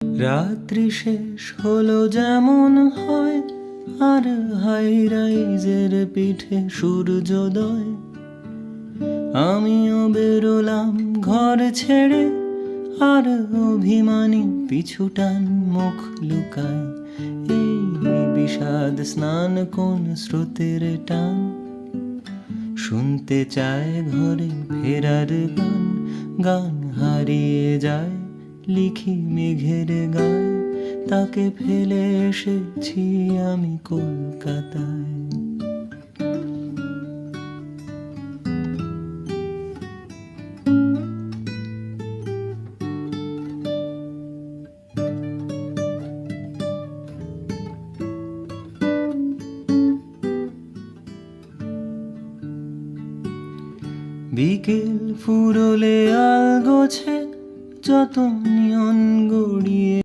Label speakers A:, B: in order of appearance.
A: রাত্রি শেষ হলো যেমন হয়, আর হাই রাইজের পিঠে সূর্যোদয়। আমিও বেরোলাম ঘর ছেড়ে, আর অভিমানী পিছুটান মুখ লুকায়। এই বিষাদ স্নান কোন স্রোতের টান, শুনতে চায় ঘরে ফেরার গান। গান হারিয়ে যায়, লিখি মেঘের গায়, তাকে ফেলে এসেছি আমি কলকাতায়। বিকেল ফুরলে আলগোছে, যত নিয়ন গড়িয়ে